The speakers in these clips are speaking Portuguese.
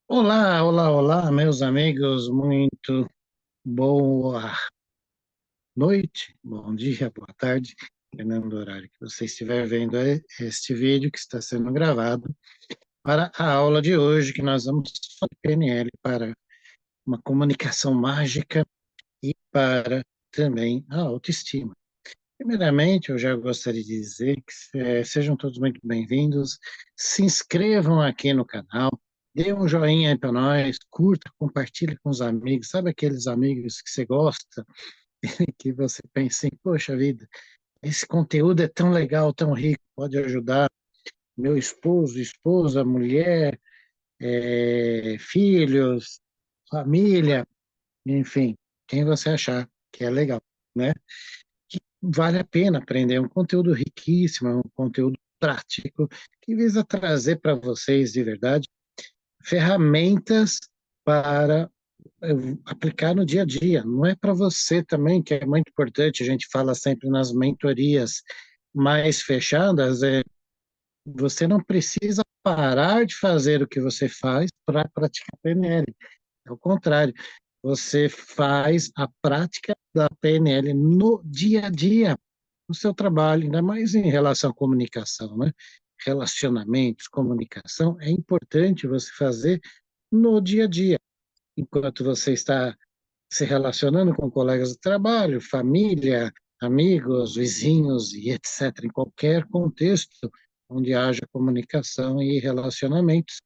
Olá, olá, olá, meus amigos, muito boa noite, bom dia, boa tarde, dependendo do horário que você estiver vendo este vídeo que está sendo gravado para a aula de hoje, que nós vamos falar de PNL para uma comunicação mágica e para também a autoestima. Primeiramente, eu já gostaria de dizer que sejam todos muito bem-vindos, se inscrevam aqui no canal, dê um joinha aí para nós, curta, compartilhe com os amigos, sabe aqueles amigos que você gosta, que você pensa assim, poxa vida, esse conteúdo é tão legal, tão rico, pode ajudar meu esposo, esposa, mulher, filhos, família, enfim, quem você achar que é legal, né? Que vale a pena aprender. É um conteúdo riquíssimo, é um conteúdo prático, que visa trazer para vocês, de verdade, ferramentas para aplicar no dia a dia. Não é para você também, que é muito importante, a gente fala sempre nas mentorias mais fechadas, você não precisa parar de fazer o que você faz para praticar PNL. É o contrário, você faz a prática da PNL no dia a dia, no seu trabalho, ainda mais em relação à comunicação, né? Relacionamentos, comunicação, é importante você fazer no dia a dia, enquanto você está se relacionando com colegas de trabalho, família, amigos, vizinhos e etc., em qualquer contexto onde haja comunicação e relacionamentos.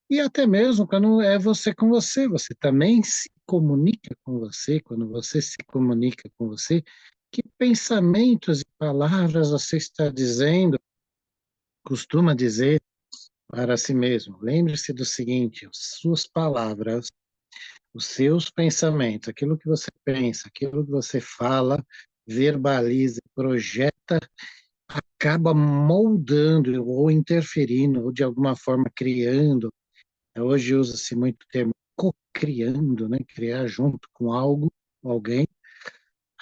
E até mesmo quando é você com você, você também se comunica com você, quando você se comunica com você, que pensamentos e palavras você está dizendo, costuma dizer para si mesmo. Lembre-se do seguinte: as suas palavras, os seus pensamentos, aquilo que você pensa, aquilo que você fala, verbaliza, projeta, acaba moldando ou interferindo, ou de alguma forma criando. Hoje usa-se muito o termo co-criando, né? Criar junto com algo, alguém,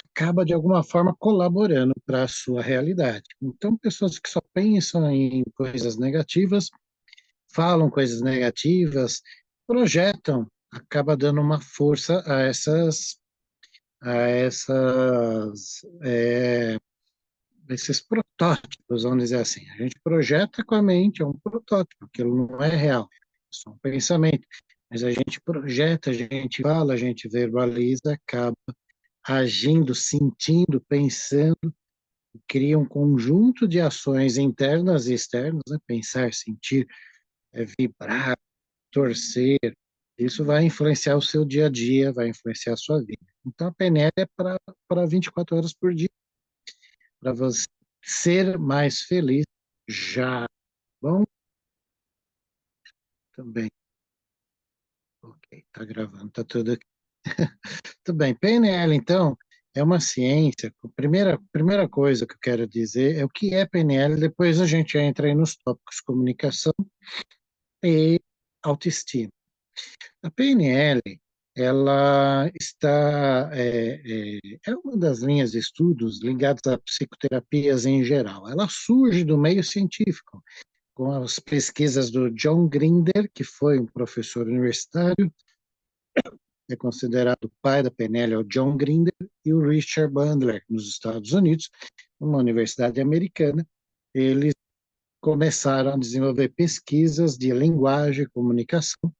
acaba de alguma forma colaborando para a sua realidade. Então, pessoas que só pensam em coisas negativas, falam coisas negativas, projetam, acaba dando uma força a esses protótipos, vamos dizer assim. A gente projeta com a mente, é um protótipo, aquilo não é real, é só um pensamento. Mas a gente projeta, a gente fala, a gente verbaliza, acaba agindo, sentindo, pensando, cria um conjunto de ações internas e externas, né? Pensar, sentir, vibrar, torcer, isso vai influenciar o seu dia a dia, vai influenciar a sua vida. Então, a PNL é para 24 horas por dia, para você ser mais feliz já. Bom, também. Ok, tá gravando, tá tudo aqui. Tudo bem. PNL, então, é uma ciência. A primeira coisa que eu quero dizer é o que é PNL, depois a gente entra aí nos tópicos comunicação e autoestima. A PNL, ela é uma das linhas de estudos ligadas a psicoterapias em geral. Ela surge do meio científico, com as pesquisas do John Grinder, que foi um professor universitário, é considerado o pai da PNL, é o John Grinder, e o Richard Bandler, nos Estados Unidos, uma universidade americana. Eles começaram a desenvolver pesquisas de linguagem e comunicação.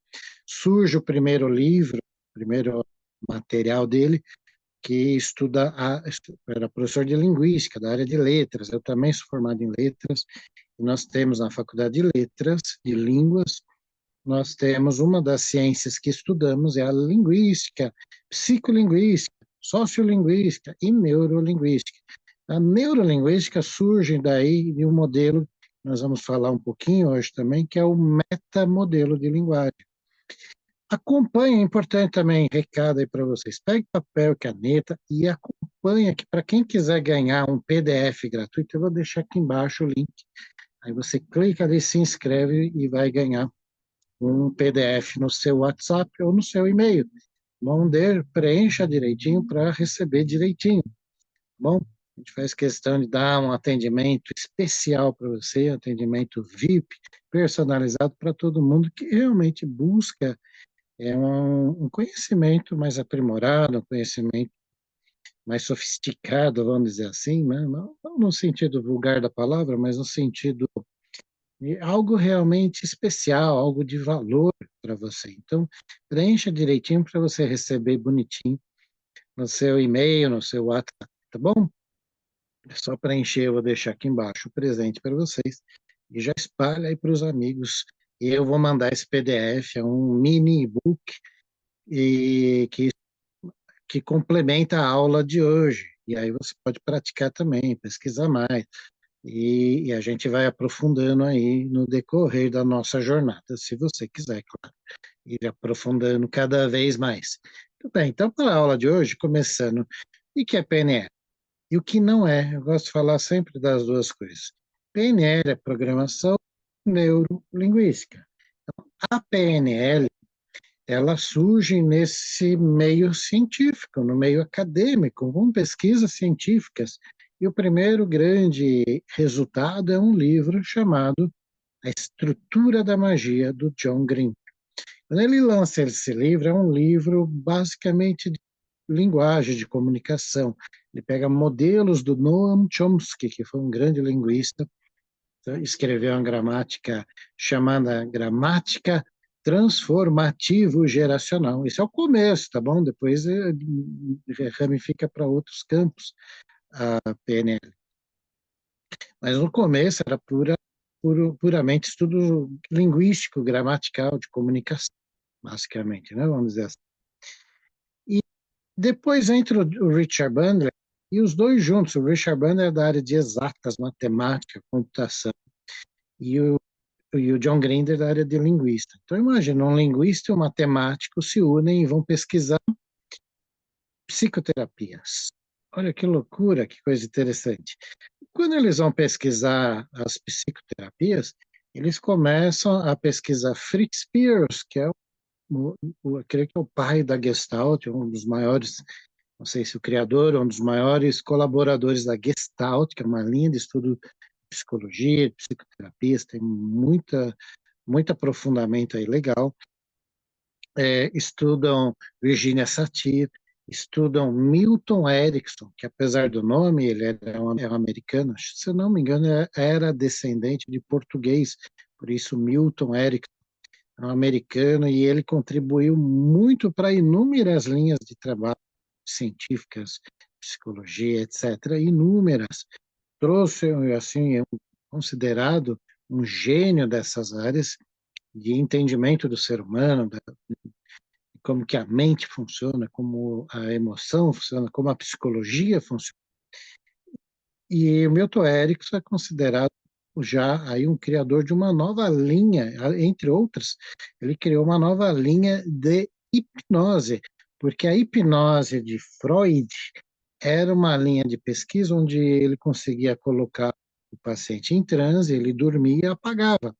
Surge o primeiro livro, o primeiro material dele, que era professor de linguística, da área de letras. Eu também sou formado em letras, e nós temos na Faculdade de Letras, de Línguas, nós temos uma das ciências que estudamos é a linguística, psicolinguística, sociolinguística e neurolinguística. A neurolinguística surge daí de um modelo, nós vamos falar um pouquinho hoje também, que é o metamodelo de linguagem. Acompanhe, é importante também, recado aí para vocês. Pegue papel e caneta e acompanhe aqui. Para quem quiser ganhar um PDF gratuito, eu vou deixar aqui embaixo o link. Aí você clica ali, se inscreve e vai ganhar um PDF no seu WhatsApp ou no seu e-mail. Preencha direitinho para receber direitinho. Bom, A gente faz questão de dar um atendimento especial para você, atendimento VIP, personalizado para todo mundo que realmente busca um conhecimento mais aprimorado, um conhecimento mais sofisticado, vamos dizer assim, né? Não no sentido vulgar da palavra, mas no sentido de algo realmente especial, algo de valor para você. Então, preencha direitinho para você receber bonitinho no seu e-mail, no seu WhatsApp, tá bom? É só preencher, eu vou deixar aqui embaixo o presente para vocês e já espalha aí para os amigos. E eu vou mandar esse PDF, é um mini e-book e que complementa a aula de hoje. E aí você pode praticar também, pesquisar mais. E a gente vai aprofundando aí no decorrer da nossa jornada, se você quiser, claro, ir aprofundando cada vez mais. Tudo bem, então para a aula de hoje, começando, o que é PNL? E o que não é? Eu gosto de falar sempre das duas coisas. PNL é programação neurolinguística. A PNL, ela surge nesse meio científico, no meio acadêmico, com pesquisas científicas. E o primeiro grande resultado é um livro chamado A Estrutura da Magia, do John Green. Quando ele lança esse livro, é um livro basicamente de linguagem, de comunicação. Ele pega modelos do Noam Chomsky, que foi um grande linguista, escreveu uma gramática chamada gramática transformativo-geracional. Isso é o começo, tá bom? Depois ramifica para outros campos a PNL. Mas no começo era puramente estudo linguístico, gramatical, de comunicação, basicamente, né? Vamos dizer assim. E depois entra o Richard Bandler, e os dois juntos, o Richard Bandler é da área de exatas, matemática, computação, e o John Grinder da área de linguista. Então, imagina, um linguista e um matemático se unem e vão pesquisar psicoterapias. Olha que loucura, que coisa interessante. Quando eles vão pesquisar as psicoterapias, eles começam a pesquisar Fritz Perls, que é eu creio que é o pai da Gestalt, um dos maiores, não sei se o criador, um dos maiores colaboradores da Gestalt, que é uma linha de estudo de psicologia, de psicoterapias, tem muito aprofundamento aí legal. Estudam Virginia Satir, estudam Milton Erickson, que apesar do nome, ele é um americano, se eu não me engano, era descendente de português, por isso Milton Erickson é um americano e ele contribuiu muito para inúmeras linhas de trabalho científicas, psicologia, etc., inúmeras. Trouxe, assim, considerado um gênio dessas áreas de entendimento do ser humano, como que a mente funciona, como a emoção funciona, como a psicologia funciona. E o Milton Erickson é considerado já aí um criador de uma nova linha, entre outras, ele criou uma nova linha de hipnose, porque a hipnose de Freud era uma linha de pesquisa onde ele conseguia colocar o paciente em transe, ele dormia e apagava,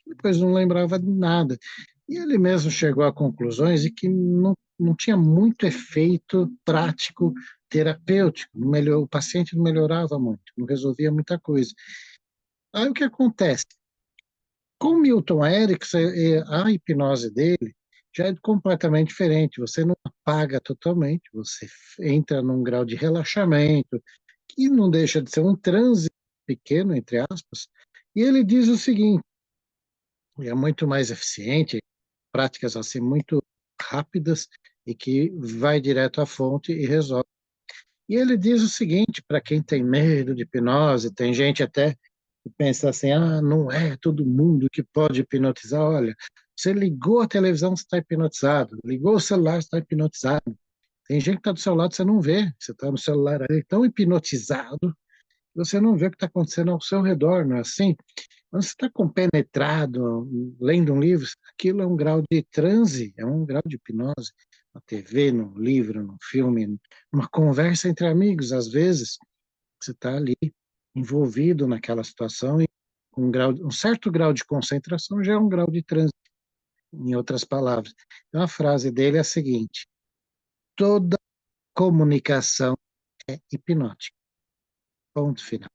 depois não lembrava de nada. E ele mesmo chegou a conclusões de que não tinha muito efeito prático terapêutico, o paciente não melhorava muito, não resolvia muita coisa. Aí o que acontece? Com Milton Erickson, a hipnose dele já é completamente diferente. Você não apaga totalmente, você entra num grau de relaxamento, que não deixa de ser um transe pequeno, entre aspas, e ele diz o seguinte, é muito mais eficiente, práticas assim muito rápidas e que vai direto à fonte e resolve. E ele diz o seguinte, para quem tem medo de hipnose, tem gente até que pensa assim, não é todo mundo que pode hipnotizar. Olha, você ligou a televisão, você está hipnotizado. Ligou o celular, você está hipnotizado. Tem gente que está do seu lado, você não vê. Você está no celular ali, tão hipnotizado, você não vê o que está acontecendo ao seu redor, não é assim? Quando você está compenetrado, lendo um livro, aquilo é um grau de transe, é um grau de hipnose. Na TV, no livro, no filme, numa conversa entre amigos, às vezes, você está ali envolvido naquela situação e um certo grau de concentração já é um grau de transe, em outras palavras. Então, a frase dele é a seguinte: toda comunicação é hipnótica. Ponto final.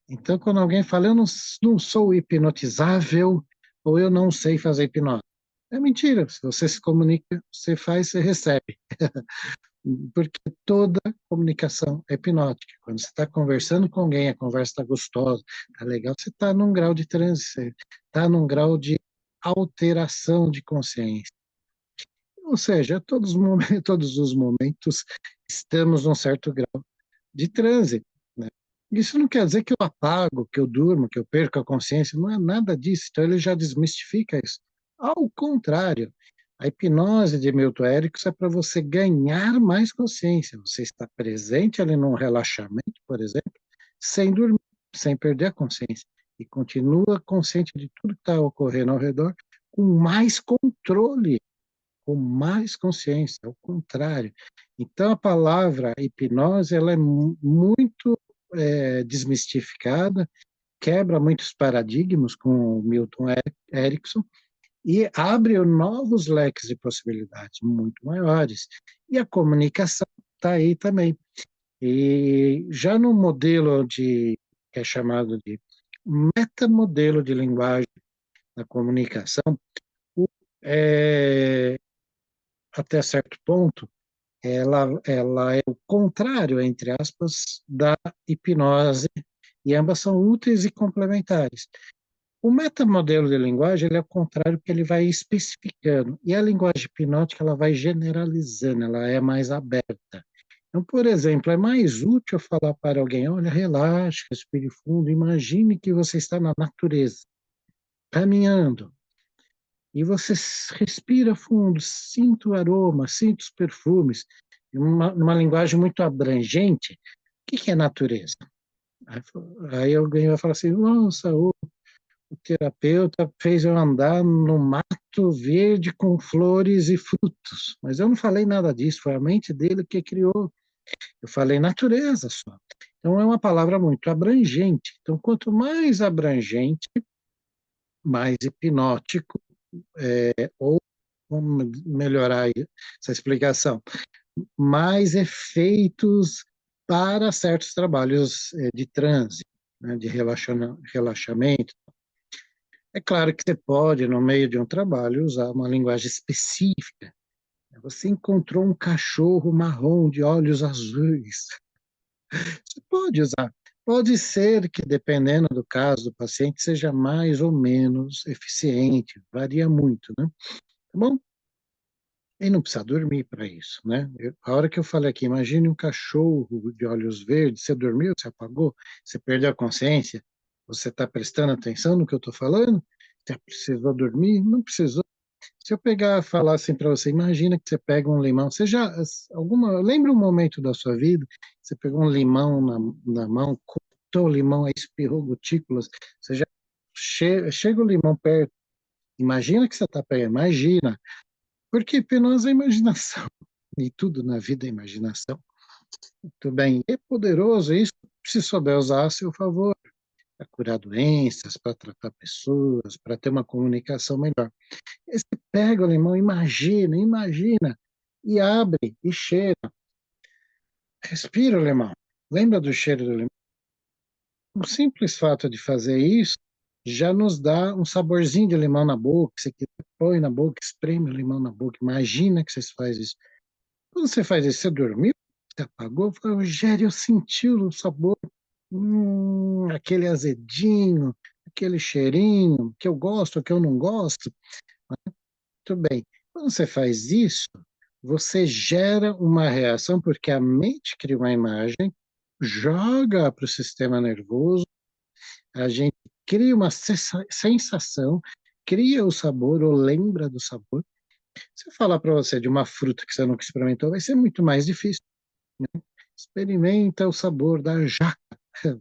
Então, quando alguém fala, eu não sou hipnotizável ou eu não sei fazer hipnose, é mentira. Se você se comunica, você faz, você recebe. Porque toda comunicação é hipnótica. Quando você está conversando com alguém, a conversa está gostosa, está legal, você está num grau de transe, você está num grau de alteração de consciência. Ou seja, todos os momentos estamos num certo grau de transe, né? Isso não quer dizer que eu apago, que eu durmo, que eu perco a consciência, não é nada disso. Então ele já desmistifica isso. Ao contrário, a hipnose de Milton Erickson é para você ganhar mais consciência. Você está presente ali num relaxamento, por exemplo, sem dormir, sem perder a consciência. E continua consciente de tudo que está ocorrendo ao redor, com mais controle, com mais consciência, ao contrário. Então, a palavra hipnose ela é muito desmistificada, quebra muitos paradigmas com o Milton Erickson e abre novos leques de possibilidades muito maiores. E a comunicação está aí também. E já no modelo que é chamado de metamodelo de linguagem da comunicação, é, até certo ponto, ela é o contrário, entre aspas, da hipnose, e ambas são úteis e complementares. O metamodelo de linguagem ele é o contrário, porque ele vai especificando, e a linguagem hipnótica ela vai generalizando, ela é mais aberta. Então, por exemplo, é mais útil falar para alguém, olha, relaxe, respire fundo, imagine que você está na natureza, caminhando, e você respira fundo, sinta o aroma, sinta os perfumes, numa linguagem muito abrangente. O que é natureza? Aí alguém vai falar assim, nossa, o terapeuta fez eu andar no mato verde com flores e frutos, mas eu não falei nada disso, foi a mente dele que criou. Eu falei natureza só. Então é uma palavra muito abrangente. Então, quanto mais abrangente, mais hipnótico, ou vamos melhorar essa explicação, mais efeitos para certos trabalhos de transe, né, de relaxamento. É claro que você pode, no meio de um trabalho, usar uma linguagem específica. Você encontrou um cachorro marrom de olhos azuis. Você pode usar. Pode ser que, dependendo do caso do paciente, seja mais ou menos eficiente, varia muito, né? Tá bom? E não precisa dormir para isso, né? A hora que eu falei aqui, imagine um cachorro de olhos verdes, você dormiu, você apagou, você perdeu a consciência, você está prestando atenção no que eu estou falando? Você precisou dormir? Não precisou. Se eu pegar e falar assim para você, imagina que você pega um limão, você já, lembra um momento da sua vida, você pegou um limão na mão, cortou o limão, aí espirrou gotículas, você já chega o limão perto, imagina que você está pegando, imagina, porque hipnose é imaginação, e tudo na vida é imaginação. Muito bem, é poderoso isso, se souber usar a seu favor, para curar doenças, para tratar pessoas, para ter uma comunicação melhor. Aí você pega o limão, imagina, e abre, e cheira. Respira o limão. Lembra do cheiro do limão? O simples fato de fazer isso já nos dá um saborzinho de limão na boca. Você põe na boca, espreme o limão na boca. Imagina que você faz isso. Quando você faz isso, você dormiu? Você apagou? Fala, Rogério, eu senti o sabor. Aquele azedinho, aquele cheirinho, que eu gosto, que eu não gosto. Muito bem. Quando você faz isso, você gera uma reação, porque a mente cria uma imagem, joga para o sistema nervoso, a gente cria uma sensação, cria o sabor ou lembra do sabor. Se eu falar para você de uma fruta que você nunca experimentou, vai ser muito mais difícil. Experimenta o sabor da jaca.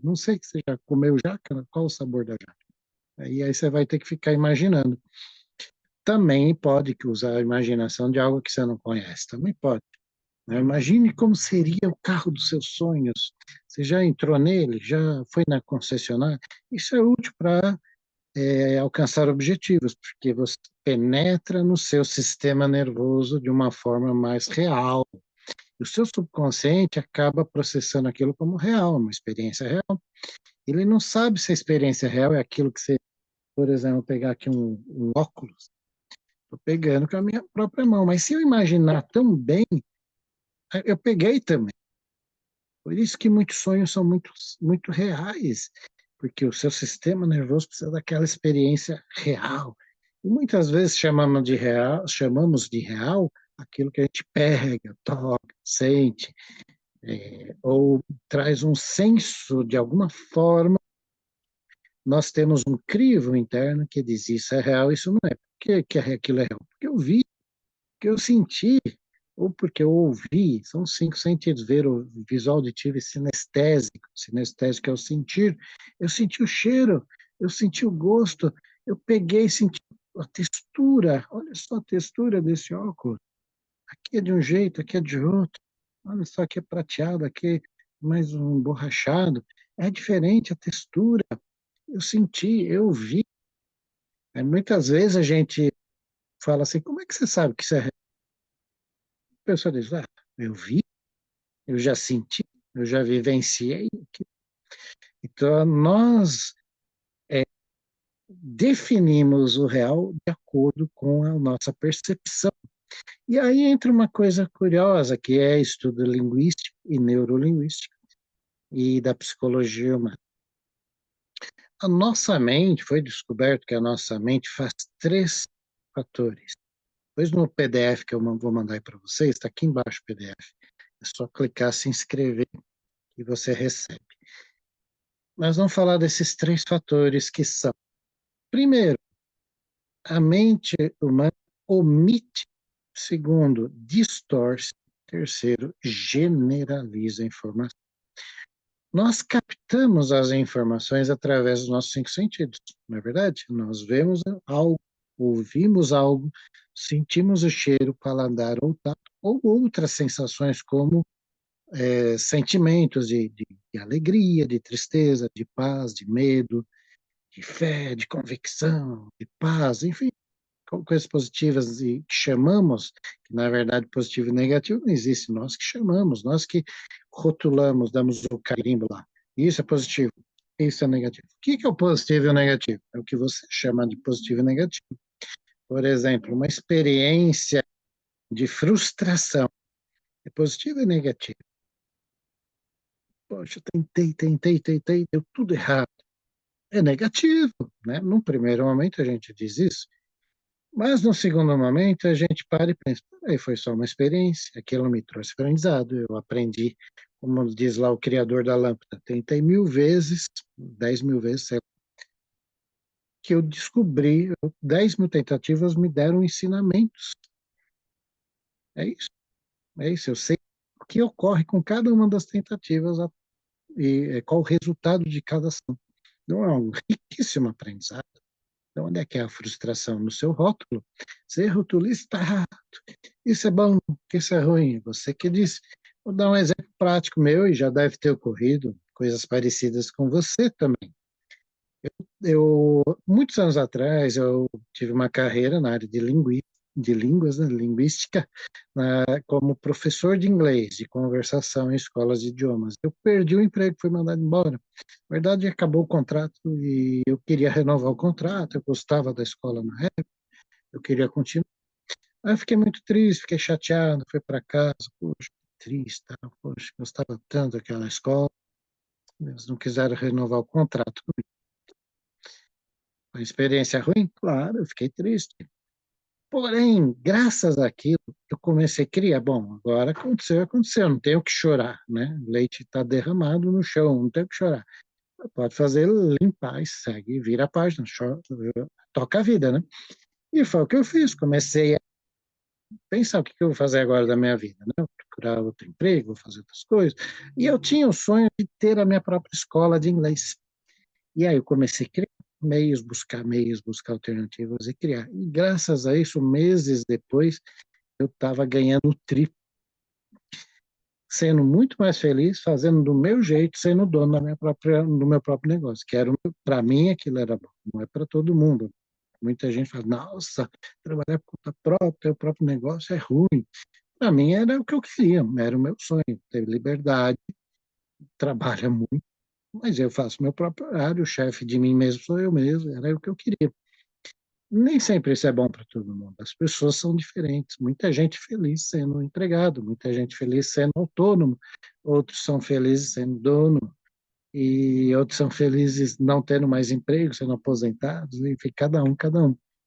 Não sei se você já comeu jaca, qual o sabor da jaca? E aí você vai ter que ficar imaginando. Também pode usar a imaginação de algo que você não conhece, também pode, né? Imagine como seria o carro dos seus sonhos. Você já entrou nele? Já foi na concessionária? Isso é útil para alcançar objetivos, porque você penetra no seu sistema nervoso de uma forma mais real. O seu subconsciente acaba processando aquilo como real, uma experiência real. Ele não sabe se a experiência real é aquilo que você, por exemplo, pegar aqui um óculos, estou pegando com a minha própria mão, mas se eu imaginar tão bem, eu peguei também. Por isso que muitos sonhos são muito reais, porque o seu sistema nervoso precisa daquela experiência real. E muitas vezes chamamos de real aquilo que a gente pega, toca, sente, ou traz um senso de alguma forma. Nós temos um crivo interno que diz isso é real, isso não é. Por que aquilo é real? Porque eu vi, porque eu senti, ou porque eu ouvi. São 5 sentidos: ver, o visual, auditivo e sinestésico. Sinestésico é o sentir. Eu senti o cheiro, eu senti o gosto, eu peguei e senti a textura. Olha só a textura desse óculos. Aqui é de um jeito, aqui é de outro. Olha só, aqui é prateado, aqui é mais um borrachado. É diferente a textura. Eu senti, eu vi. Aí, muitas vezes a gente fala assim: como é que você sabe que isso é real? A pessoa diz: ah, eu vi, eu já senti, eu já vivenciei. Então, nós definimos o real de acordo com a nossa percepção. E aí entra uma coisa curiosa, que é estudo linguístico e neurolinguístico e da psicologia humana. A nossa mente, foi descoberto que a nossa mente faz 3 fatores. Depois no PDF que eu vou mandar aí para vocês, está aqui embaixo o PDF. É só clicar, se inscrever e você recebe. Nós vamos falar desses 3 fatores que são: primeiro, a mente humana omite; segundo, distorce; terceiro, generaliza a informação. Nós captamos as informações através dos nossos 5 sentidos, não é verdade? Nós vemos algo, ouvimos algo, sentimos o cheiro, paladar ou tato, ou outras sensações como sentimentos de alegria, de tristeza, de paz, de medo, de fé, de convicção, de paz, enfim, coisas positivas e que chamamos, que na verdade positivo e negativo não existe, nós que chamamos, nós que rotulamos, damos o carimbo lá. Isso é positivo, isso é negativo. O que é o positivo e o negativo? É o que você chama de positivo e negativo. Por exemplo, uma experiência de frustração é positivo e negativo. Poxa, tentei, deu tudo errado. É negativo, né? Num primeiro momento a gente diz isso, mas no segundo momento a gente para e pensa: peraí, foi só uma experiência, aquilo me trouxe aprendizado, eu aprendi, como diz lá o criador da lâmpada, tentei 1000 vezes, 10.000 vezes, sei lá, que eu descobri, 10.000 tentativas me deram ensinamentos. É isso, é isso, eu sei o que ocorre com cada uma das tentativas e qual o resultado de cada ação. Não é um riquíssimo aprendizado. Então, onde é que é a frustração? No seu rótulo. Você rotula: isso está errado, isso é bom, isso é ruim. Você que disse. Vou dar um exemplo prático meu, e já deve ter ocorrido coisas parecidas com você também. Muitos anos atrás, eu tive uma carreira na área de línguas, né, linguística, como professor de inglês, de conversação em escolas de idiomas. Eu perdi o emprego, fui mandado embora. Na verdade, acabou o contrato e eu queria renovar o contrato, eu gostava da escola na época, eu queria continuar. Aí eu fiquei muito triste, fiquei chateado, fui para casa, poxa, triste, tá? Poxa, gostava tanto daquela escola, eles não quiseram renovar o contrato. A experiência ruim? Claro, eu fiquei triste. Porém, graças àquilo, eu comecei a criar. Bom, agora aconteceu, aconteceu, não tenho o que chorar, né? O leite está derramado no chão, não tenho o que chorar. Pode fazer, limpar e segue, vira a página, chora, toca a vida, né? E foi o que eu fiz. Comecei a pensar: o que eu vou fazer agora da minha vida, né? Vou procurar outro emprego, vou fazer outras coisas. E eu tinha o sonho de ter a minha própria escola de inglês. E aí eu comecei a criar meios, buscar alternativas e criar. E graças a isso, meses depois, eu estava ganhando o triplo, sendo muito mais feliz, fazendo do meu jeito, sendo dono do meu próprio negócio, que era, para mim, aquilo era bom, não é para todo mundo. Muita gente fala: nossa, trabalhar por conta própria, ter o próprio negócio é ruim. Para mim era o que eu queria, era o meu sonho, ter liberdade, trabalha muito, mas eu faço meu próprio horário, o chefe de mim mesmo sou eu mesmo, era o que eu queria. Nem sempre isso é bom para todo mundo. As pessoas são diferentes. Muita gente feliz sendo empregado, muita gente feliz sendo autônomo, outros são felizes sendo dono, e outros são felizes não tendo mais emprego, sendo aposentados, enfim, cada um,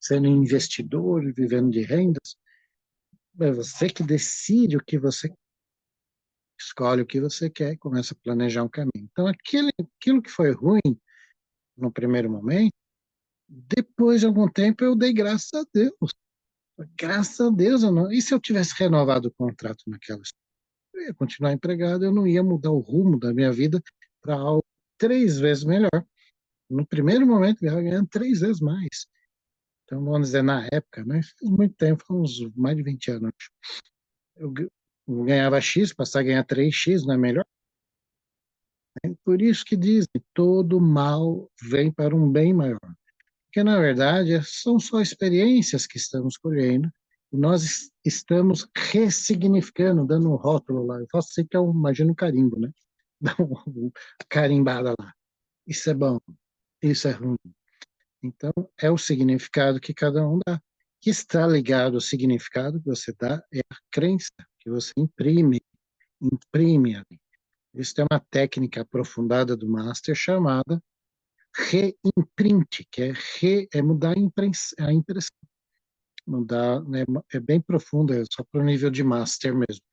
sendo investidor, vivendo de rendas. É você que decide o que você escolhe, o que você quer, e começa a planejar um caminho. Então, aquilo que foi ruim no primeiro momento, depois de algum tempo eu dei graças a Deus. Graças a Deus, eu não. E se eu tivesse renovado o contrato naquela história? Eu ia continuar empregado, eu não ia mudar o rumo da minha vida para algo 3 vezes melhor. No primeiro momento, eu ia ganhando 3 vezes mais. Então, vamos dizer, na época, né? Faz muito tempo, faz uns mais de 20 anos. Eu, eu ganhava X, passar a ganhar 3x, não é melhor? É por isso que dizem, todo mal vem para um bem maior. Porque, na verdade, são só experiências que estamos colhendo e nós estamos ressignificando, dando um rótulo lá. Eu faço assim que eu imagino um carimbo, né? Dá uma carimbada lá. Isso é bom, isso é ruim. Então, é o significado que cada um dá. Que está ligado ao significado que você dá é a crença que você imprime ali. Isso é uma técnica aprofundada do Master chamada reimprint, que é mudar a impressão. Mudar, né, é bem profundo, é só para o nível de Master mesmo.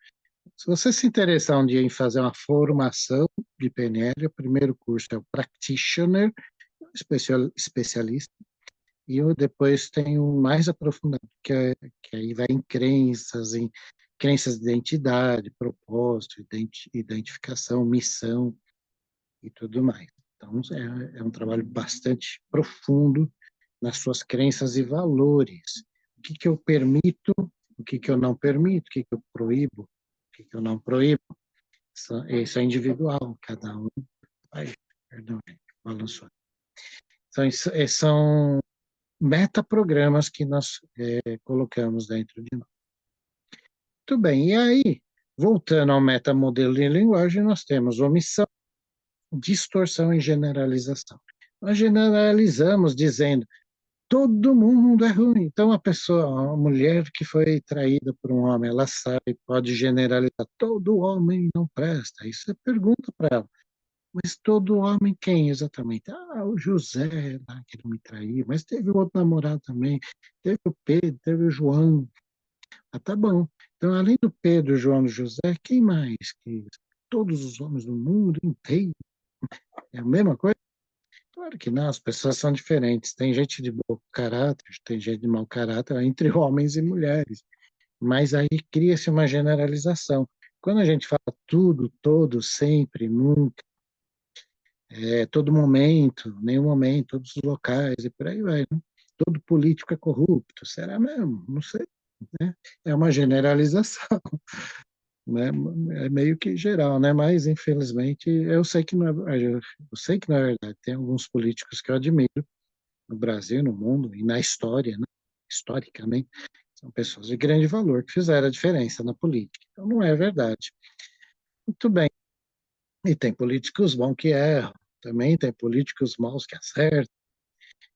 Se você se interessar um dia em fazer uma formação de PNL, o primeiro curso é o Practitioner, especialista, e eu depois tenho um mais aprofundado, que aí vai em crenças de identidade, propósito, identificação, missão e tudo mais. Então, é um trabalho bastante profundo nas suas crenças e valores. O que eu permito, o que eu não permito, o que eu proíbo, o que eu não proíbo. Isso é individual, cada um. Ai, perdão, gente, balançou. Então, são metaprogramas que nós colocamos dentro de nós. Muito bem, e aí, voltando ao metamodelo de linguagem, nós temos omissão, distorção e generalização. Nós generalizamos dizendo todo mundo é ruim. Então, uma mulher que foi traída por um homem, ela sabe, pode generalizar, todo homem não presta. Aí você pergunta para ela, mas todo homem quem exatamente? Ah, o José, lá, que não me traiu, mas teve outro namorado também, teve o Pedro, teve o João. Ah, tá bom. Então, além do Pedro, João e José, quem mais? Todos os homens do mundo inteiro. É a mesma coisa? Claro que não, as pessoas são diferentes. Tem gente de bom caráter, tem gente de mau caráter entre homens e mulheres. Mas aí cria-se uma generalização. Quando a gente fala tudo, todo, sempre, nunca, todo momento, nenhum momento, todos os locais e por aí vai, né? Todo político é corrupto. Será mesmo? Não sei, né? É uma generalização, né? É meio que geral, né? Mas infelizmente eu sei que não é, eu sei que na verdade tem alguns políticos que eu admiro no Brasil, no mundo e na história, né? Historicamente, são pessoas de grande valor que fizeram a diferença na política. Então não é verdade. Muito bem. E tem políticos bons que erram, também tem políticos maus que acertam,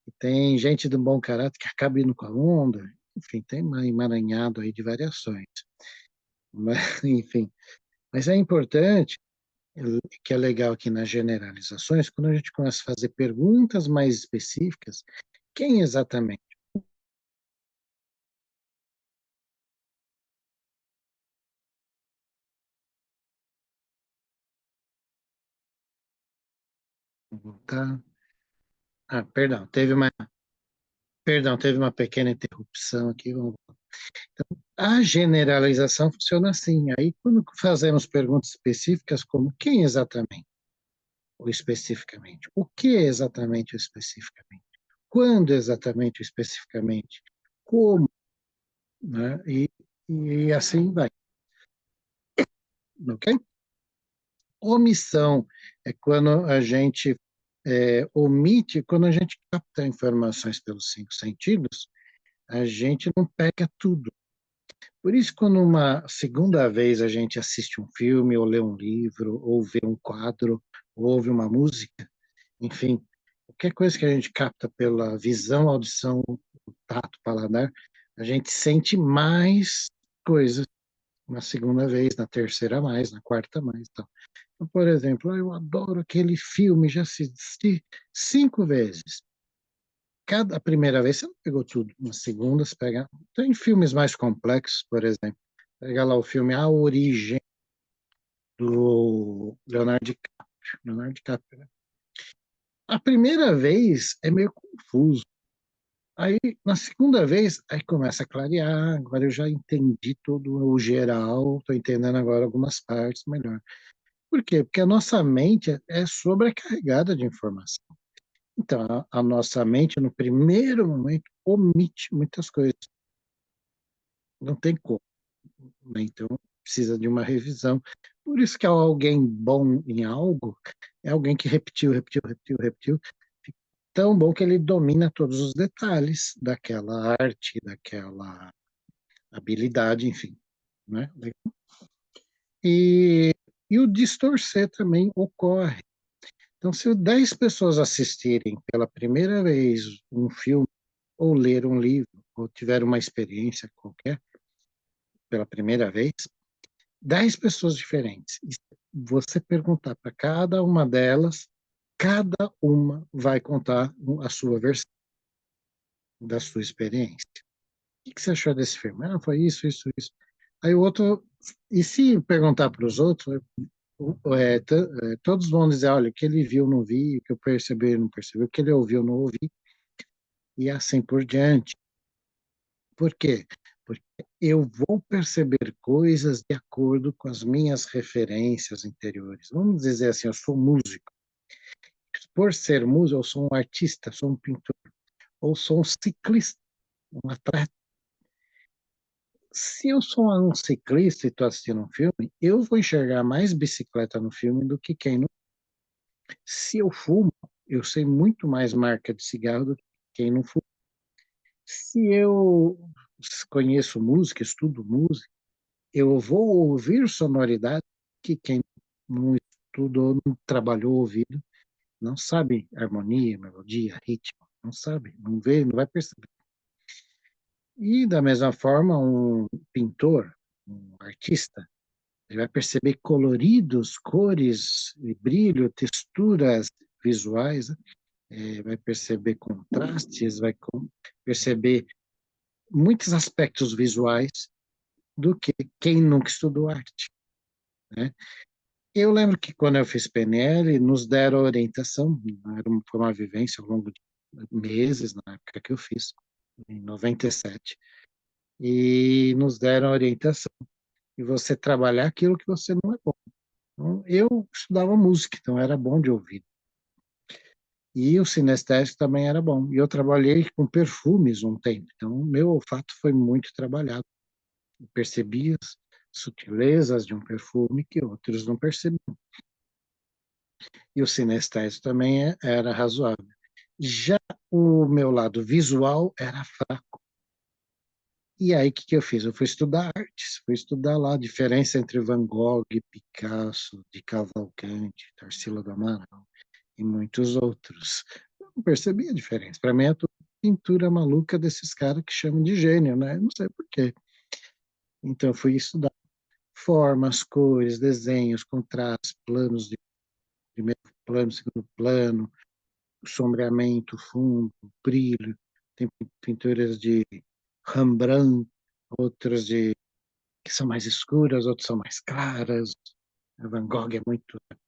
e tem gente de bom caráter que acaba indo com a onda. Enfim, tem um emaranhado aí de variações. Mas, enfim, mas é importante, que é legal aqui nas generalizações, quando a gente começa a fazer perguntas mais específicas, quem exatamente? Tá? Ah, perdão, teve uma pequena interrupção aqui. A generalização funciona assim. Aí, quando fazemos perguntas específicas, como quem exatamente? Ou especificamente? O que exatamente o especificamente? Quando exatamente o especificamente? Como? Né? E assim vai. Ok? Omissão é quando a gente omite, quando a gente capta informações pelos 5 sentidos, a gente não pega tudo. Por isso, quando uma segunda vez a gente assiste um filme, ou lê um livro, ou vê um quadro, ou ouve uma música, enfim, qualquer coisa que a gente capta pela visão, audição, tato, paladar, a gente sente mais coisas na segunda vez, na terceira mais, na quarta mais. Então, por exemplo, eu adoro aquele filme, já assisti 5 vezes. A primeira vez você não pegou tudo, na segunda você pega. Tem filmes mais complexos, por exemplo. Pega lá o filme A Origem, do Leonardo DiCaprio. Leonardo DiCaprio, né? A primeira vez é meio confuso. Aí, na segunda vez, aí começa a clarear. Agora eu já entendi todo o geral, estou entendendo agora algumas partes melhor. Por quê? Porque a nossa mente é sobrecarregada de informação. Então, a nossa mente, no primeiro momento, omite muitas coisas. Não tem como, né? Então, precisa de uma revisão. Por isso que alguém bom em algo é alguém que repetiu, repetiu, repetiu, repetiu. Tão bom que ele domina todos os detalhes daquela arte, daquela habilidade, enfim, né? E o distorcer também ocorre. Então, se 10 pessoas assistirem pela primeira vez um filme, ou ler um livro, ou tiver uma experiência qualquer pela primeira vez, 10 pessoas diferentes. E você perguntar para cada uma delas, cada uma vai contar a sua versão da sua experiência. O que você achou desse filme? Ah, foi isso, isso, isso. Aí o outro, e se perguntar para os outros, todos vão dizer, olha, o que ele viu, não vi, o que eu percebi, não percebi, o que ele ouviu, não ouvi, e assim por diante. Por quê? Porque eu vou perceber coisas de acordo com as minhas referências interiores. Vamos dizer assim, eu sou músico. Por ser músico, eu sou um artista, sou um pintor, ou sou um ciclista, um atleta. Se eu sou um ciclista e estou assistindo um filme, eu vou enxergar mais bicicleta no filme do que quem não. Se eu fumo, eu sei muito mais marca de cigarro do que quem não fuma. Se eu conheço música, estudo música, eu vou ouvir sonoridade que quem não estudou, não trabalhou o ouvido, não sabe harmonia, melodia, ritmo, não sabe, não vê, não vai perceber. E da mesma forma, um pintor, um artista, ele vai perceber coloridos, cores, brilho, texturas visuais, né? Vai perceber contrastes, perceber muitos aspectos visuais do que quem nunca estudou arte, né? Eu lembro que quando eu fiz PNL, nos deram orientação, foi uma vivência ao longo de meses, na época que eu fiz, em 97, e nos deram orientação, e você trabalhar aquilo que você não é bom. Então, eu estudava música, então era bom de ouvir. E o sinestésico também era bom. E eu trabalhei com perfumes um tempo, então o meu olfato foi muito trabalhado. Eu percebia as sutilezas de um perfume que outros não percebiam. E o sinestésico também era razoável. Já o meu lado visual era fraco. E aí, o que que eu fiz? Eu fui estudar artes, fui estudar lá a diferença entre Van Gogh, Picasso, de Cavalcanti, Tarsila do Amaral e muitos outros. Eu não percebi a diferença. Para mim é tudo pintura maluca desses caras que chamam de gênio, né? Eu não sei por quê. Então, eu fui estudar formas, cores, desenhos, contrastes, planos de primeiro plano, segundo plano, sombreamento, fundo, brilho. Tem pinturas de Rembrandt, outras que são mais escuras, outras são mais claras. A Van Gogh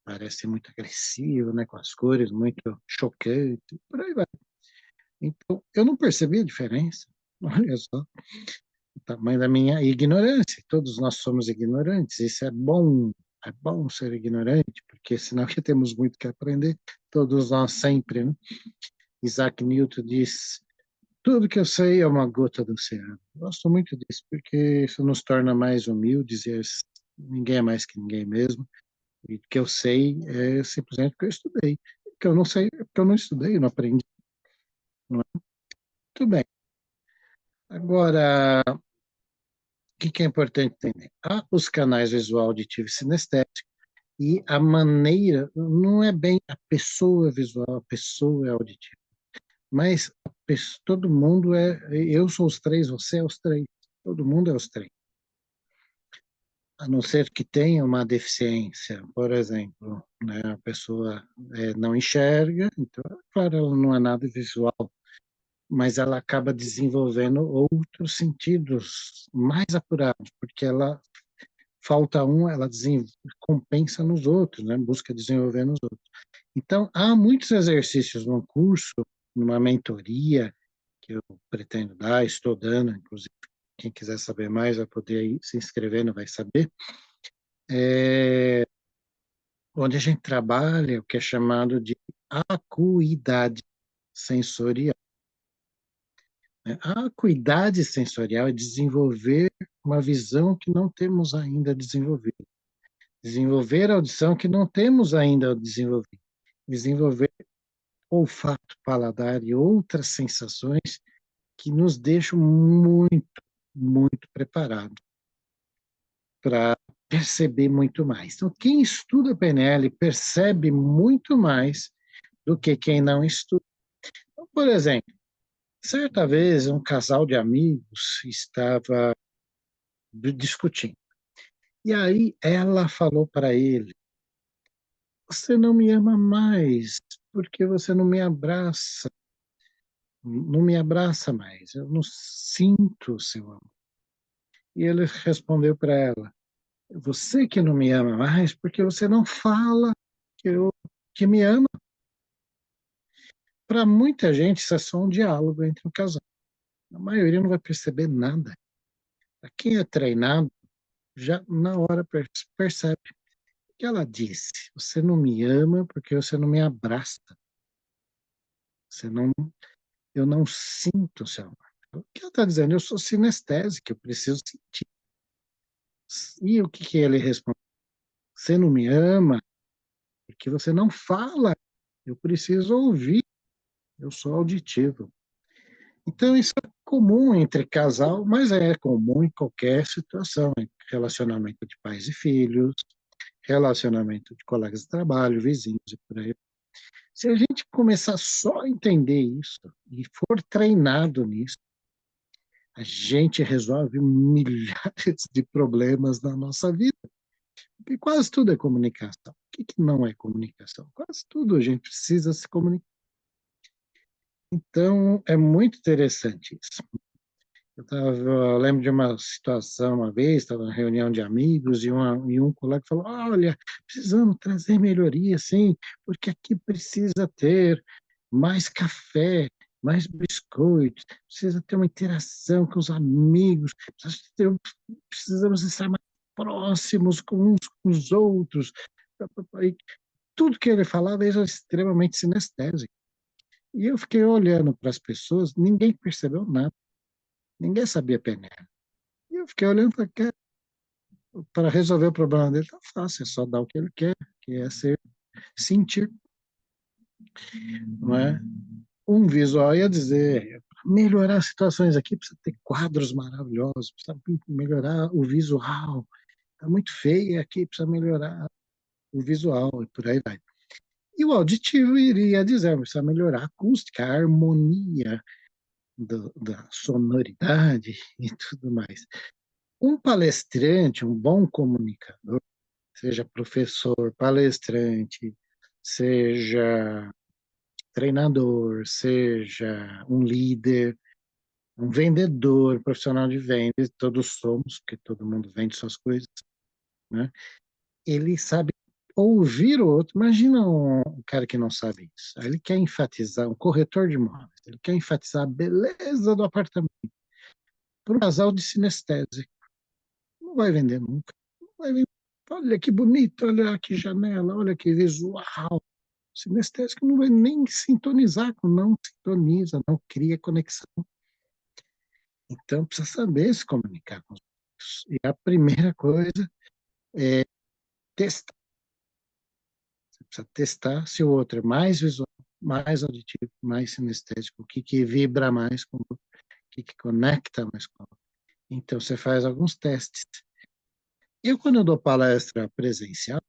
parece muito agressivo, né, com as cores muito chocante, por aí vai. Então, eu não percebi a diferença. Olha só, o tamanho da minha ignorância. Todos nós somos ignorantes. Isso é bom ser ignorante, porque senão que temos muito que aprender. Todos nós sempre, né? Isaac Newton diz: tudo que eu sei é uma gota do oceano. Gosto muito disso, porque isso nos torna mais humildes e ninguém é mais que ninguém mesmo. E o que eu sei é simplesmente porque eu estudei. O que eu não sei é porque eu não estudei, eu não aprendi. Não é? Muito bem. Agora, que é importante entender? Há os canais visual, auditivo e sinestésico, e a maneira, não é bem a pessoa visual, a pessoa é auditiva, mas todo mundo é, eu sou os três, você é os três, todo mundo é os três. A não ser que tenha uma deficiência, por exemplo, né, a pessoa não enxerga, então, claro, ela não é nada visual, mas ela acaba desenvolvendo outros sentidos mais apurados, porque ela falta um, ela compensa nos outros, né, busca desenvolver nos outros. Então, há muitos exercícios no curso, numa mentoria que eu pretendo dar, estou dando, inclusive, quem quiser saber mais vai poder ir se inscrevendo, vai saber, é, onde a gente trabalha o que é chamado de acuidade sensorial. Né? A acuidade sensorial é desenvolver uma visão que não temos ainda desenvolvida. Desenvolver a audição que não temos ainda desenvolvida. Desenvolver olfato, paladar e outras sensações que nos deixam muito, muito preparados para perceber muito mais. Então, quem estuda PNL percebe muito mais do que quem não estuda. Então, por exemplo, certa vez um casal de amigos estava discutindo. E aí ela falou para ele: Você não me ama mais, porque você não me abraça. Não me abraça mais. Eu não sinto o seu amor. E ele respondeu para ela: Você que não me ama mais, porque você não fala que me ama. Para muita gente, isso é só um diálogo entre um casal. A maioria não vai perceber nada. Para quem é treinado, já na hora percebe. O que ela disse? Você não me ama porque você não me abraça. Você não, eu não sinto o seu amor. O que ela está dizendo? Eu sou sinestésico, eu preciso sentir. E o que ele responde? Você não me ama porque você não fala. Eu preciso ouvir. Eu sou auditivo. Então, isso é comum entre casal, mas é comum em qualquer situação, em relacionamento de pais e filhos, relacionamento de colegas de trabalho, vizinhos e por aí. Se a gente começar só a entender isso e for treinado nisso, a gente resolve milhares de problemas na nossa vida. Porque quase tudo é comunicação. O que não é comunicação? Quase tudo a gente precisa se comunicar. Então, é muito interessante isso. Eu lembro de uma situação uma vez, estava na reunião de amigos e um colega falou: Olha, precisamos trazer melhoria, sim, porque aqui precisa ter mais café, mais biscoitos, precisa ter uma interação com os amigos, precisamos estar mais próximos com uns com os outros. E tudo que ele falava era extremamente sinestésico. E eu fiquei olhando para as pessoas, ninguém percebeu nada, ninguém sabia PNL. E eu fiquei olhando para resolver o problema dele, tá fácil, é só dar o que ele quer, que é sentir, não é? Um visual ia dizer, melhorar situações aqui precisa ter quadros maravilhosos, precisa melhorar o visual, está muito feio aqui, precisa melhorar o visual, e por aí vai. E o auditivo iria dizer, precisa melhorar a acústica, a harmonia da sonoridade e tudo mais. Um palestrante, um bom comunicador, seja professor, palestrante, seja treinador, seja um líder, um vendedor, profissional de vendas, todos somos, porque todo mundo vende suas coisas, né? Ele sabe ouvir o outro. Imagina um cara que não sabe isso. Ele quer enfatizar, um corretor de imóveis, ele quer enfatizar a beleza do apartamento para um casal de sinestésico. Não vai vender nunca. Não vai vender. Olha que bonito, olha que janela, olha que visual. Sinestésico não vai nem sintonizar, não sintoniza, não cria conexão. Então, precisa saber se comunicar com os outros. E a primeira coisa é testar. Você precisa testar se o outro é mais visual, mais auditivo, mais sinestésico, o que vibra mais com o outro, o que conecta mais com o outro. Então, você faz alguns testes. Eu, quando eu dou palestra presencial,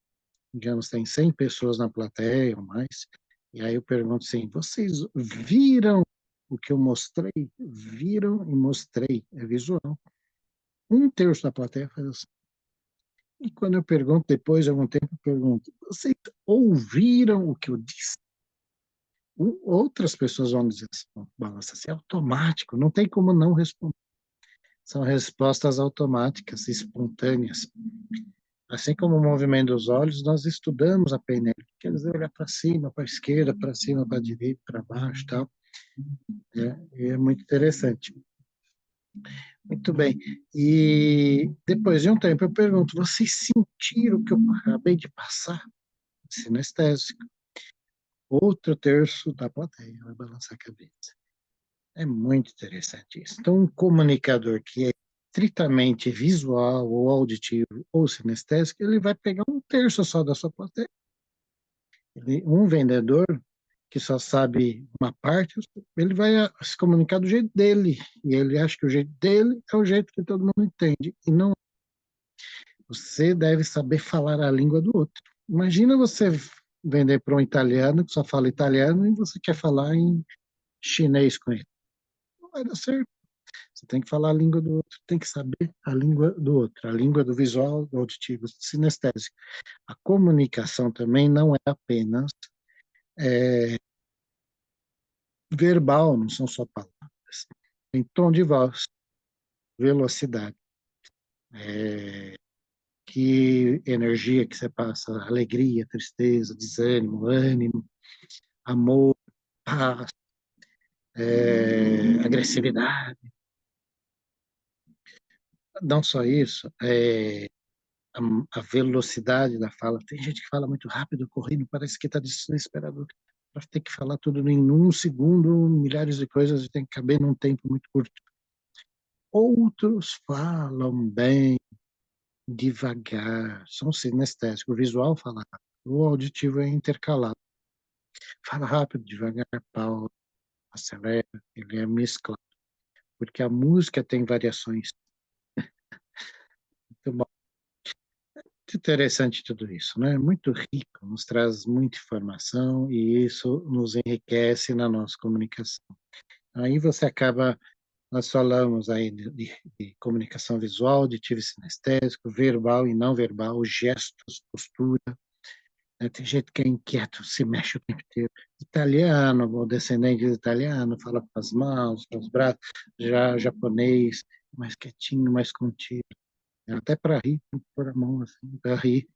digamos, tem 100 pessoas na plateia ou mais, e aí eu pergunto assim, vocês viram o que eu mostrei? Viram e mostrei, é visual. Um terço da plateia faz assim. E quando eu pergunto, depois de algum tempo, eu pergunto, vocês ouviram o que eu disse? Outras pessoas vão dizer assim, balança assim, é automático, não tem como não responder. São respostas automáticas, espontâneas. Assim como o movimento dos olhos, nós estudamos a PNL, quer dizer, olhar para cima, para a esquerda, para cima, para a direita, para baixo, tal. Né? E é muito interessante. Muito bem. E depois de um tempo eu pergunto, vocês sentiram o que eu acabei de passar? Sinestésico. Outro terço da plateia vai balançar a cabeça. É muito interessante isso. Então, um comunicador que é estritamente visual ou auditivo ou sinestésico, ele vai pegar um terço só da sua plateia. Um vendedor que só sabe uma parte, ele vai se comunicar do jeito dele. E ele acha que o jeito dele é o jeito que todo mundo entende. E não, você deve saber falar a língua do outro. Imagina você vender para um italiano que só fala italiano e você quer falar em chinês com ele. Não vai dar certo. Você tem que falar a língua do outro, tem que saber a língua do outro, a língua do visual, do auditivo, do sinestésico. A comunicação também não é apenas verbal, não são só palavras. Tem tom de voz, velocidade, que energia que você passa, alegria, tristeza, desânimo, ânimo, amor, paz, agressividade. Não só isso, a velocidade da fala. Tem gente que fala muito rápido, correndo, parece que está desesperado para ter que falar tudo em um segundo, milhares de coisas e tem que caber num tempo muito curto. Outros falam bem, devagar, são sinestésicos. O visual fala rápido, o auditivo é intercalado. Fala rápido, devagar, pausa, acelera, ele é mesclado. Porque a música tem variações. Muito bom. Muito interessante tudo isso, né? Muito rico, nos traz muita informação e isso nos enriquece na nossa comunicação. Aí você acaba, nós falamos aí de comunicação visual, auditivo e sinestésico, verbal e não verbal, gestos, postura, né? Tem gente que é inquieto, se mexe o tempo inteiro. Italiano, ou descendente de italiano, fala com as mãos, com os braços. Já japonês, mais quietinho, mais contido. Até para rir, tem que pôr a mão assim, para rir.